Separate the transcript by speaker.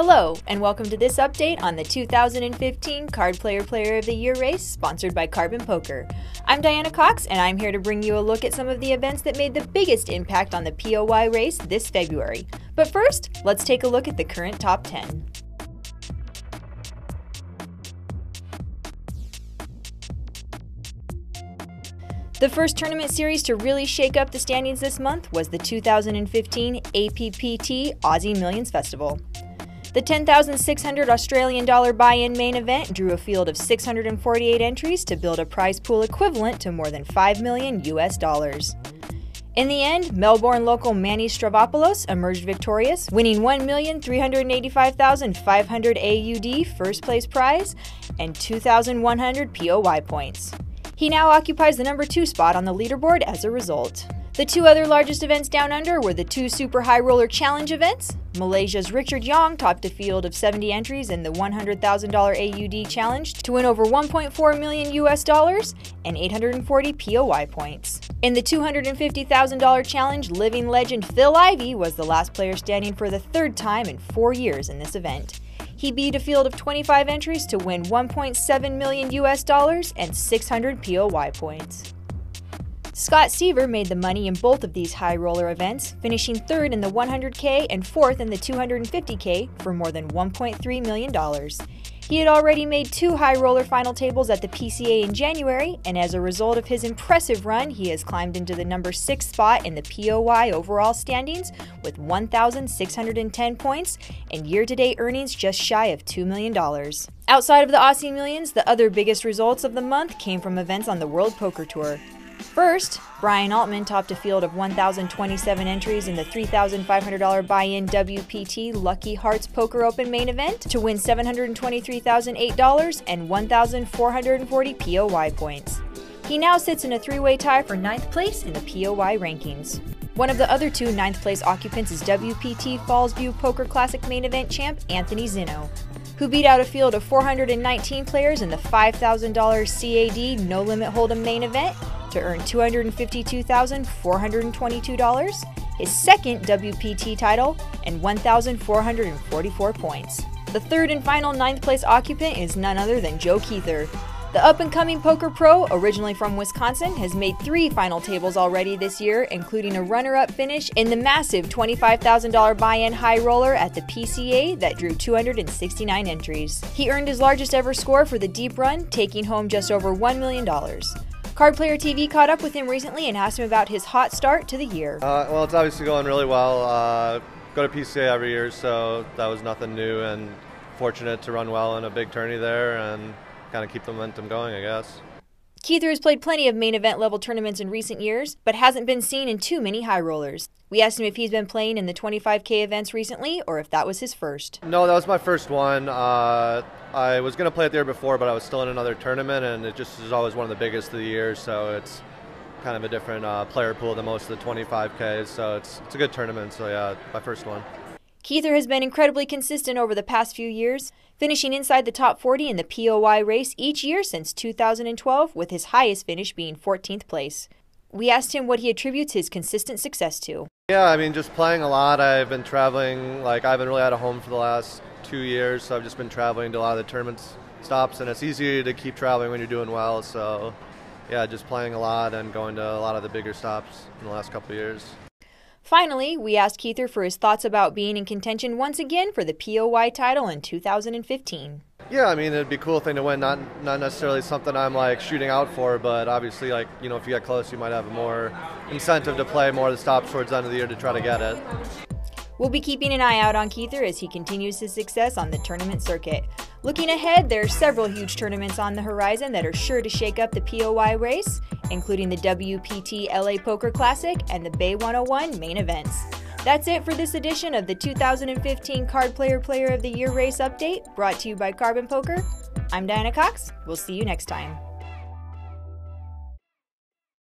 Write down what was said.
Speaker 1: Hello, and welcome to this update on the 2015 Card Player of the Year race, sponsored by Carbon Poker. I'm Diana Cox, and I'm here to bring you a look at some of the events that made the biggest impact on the POY race this February. But first, let's take a look at the current top 10. The first tournament series to really shake up the standings this month was the 2015 APPT Aussie Millions Festival. The $10,600 Australian dollar buy-in main event drew a field of 648 entries to build a prize pool equivalent to more than $5 million US. In the end, Melbourne local Manny Stravopoulos emerged victorious, winning 1,385,500 AUD first place prize and 2,100 POY points. He now occupies the number 2 spot on the leaderboard as a result. The two other largest events down under were the two Super High Roller Challenge events. Malaysia's Richard Yong topped a field of 70 entries in the $100,000 AUD Challenge to win over $1.4 million US and 840 POY points. In the $250,000 challenge, living legend Phil Ivey was the last player standing for the third time in 4 years in this event. He beat a field of 25 entries to win $1.7 million US and 600 POY points. Scott Seaver made the money in both of these high roller events, finishing third in the 100K and fourth in the 250K for more than $1.3 million. He had already made 2 high roller final tables at the PCA in January, and as a result of his impressive run, he has climbed into the number 6 spot in the POY overall standings with 1,610 points and year-to-date earnings just shy of $2 million. Outside of the Aussie Millions, the other biggest results of the month came from events on the World Poker Tour. First, Brian Altman topped a field of 1,027 entries in the $3,500 buy-in WPT Lucky Hearts Poker Open main event to win $723,008 and 1,440 POY points. He now sits in a 3-way tie for 9th place in the POY rankings. One of the other 2 9th place occupants is WPT Fallsview Poker Classic main event champ Anthony Zinno, who beat out a field of 419 players in the $5,000 CAD No Limit Hold'em main event to earn $252,422, his second WPT title, and 1,444 points. The third and final 9th place occupant is none other than Joe Kuether. The up-and-coming poker pro, originally from Wisconsin, has made 3 final tables already this year, including a runner-up finish in the massive $25,000 buy-in high roller at the PCA that drew 269 entries. He earned his largest ever score for the deep run, taking home just over $1 million. Card Player TV caught up with him recently and asked him about his hot start to the year.
Speaker 2: Well, it's obviously going really well. Go to PCA every year, so that was nothing new, and fortunate to run well in a big tourney there and kind of keep the momentum going, I guess.
Speaker 1: Kuether has played plenty of main event level tournaments in recent years, but hasn't been seen in too many high rollers. We asked him if he's been playing in the 25K events recently, or if that was his first.
Speaker 2: No, that was my first one. I was going to play it the year before, but I was still in another tournament, and it just is always one of the biggest of the year, so it's kind of a different player pool than most of the 25Ks, so it's a good tournament, so yeah, my first one.
Speaker 1: Kuether has been incredibly consistent over the past few years, finishing inside the top 40 in the POY race each year since 2012, with his highest finish being 14th place. We asked him what he attributes his consistent success to.
Speaker 2: Yeah, I mean, just playing a lot. I've been traveling, I haven't really had a home for the last 2 years, so I've just been traveling to a lot of the tournament stops, and it's easy to keep traveling when you're doing well, so yeah, just playing a lot and going to a lot of the bigger stops in the last couple of years.
Speaker 1: Finally, we asked Kuether for his thoughts about being in contention once again for the POY title in 2015.
Speaker 2: Yeah, I mean, it'd be a cool thing to win, not necessarily something I'm shooting out for, but obviously if you get close, you might have more incentive to play more of the stops towards the end of the year to try to get it.
Speaker 1: We'll be keeping an eye out on Kuether as he continues his success on the tournament circuit. Looking ahead, there are several huge tournaments on the horizon that are sure to shake up the POY race, including the WPT LA Poker Classic and the Bay 101 main events. That's it for this edition of the 2015 Card Player of the Year race update, brought to you by Carbon Poker. I'm Diana Cox. We'll see you next time.